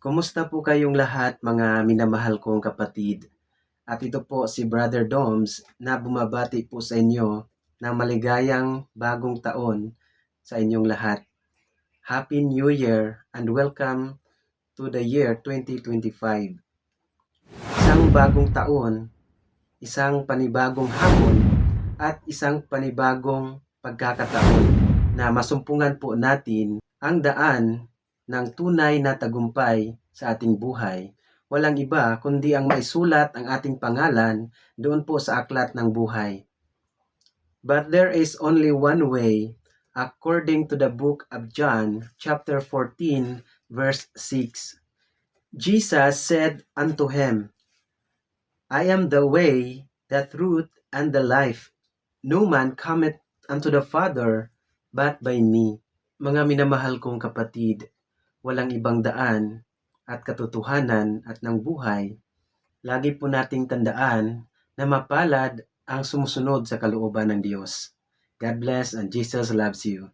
Kumusta po kayong lahat mga minamahal kong kapatid? At ito po si Brother Doms na bumabati po sa inyo ng maligayang bagong taon sa inyong lahat. Happy New Year and welcome to the year 2025. Isang bagong taon, isang panibagong hamon at isang panibagong pagkakataon na masumpungan po natin ang daan ng tunay na tagumpay sa ating buhay. Walang iba kundi ang maisulat ang ating pangalan doon po sa aklat ng buhay. But there is only one way, according to the book of John, chapter 14, verse 6. Jesus said unto him, I am the way, the truth, and the life. No man cometh unto the Father but by me. Mga minamahal kong kapatid, walang ibang daan at katotohanan at ng buhay, lagi po nating tandaan na mapalad ang sumusunod sa kalooban ng Diyos. God bless and Jesus loves you.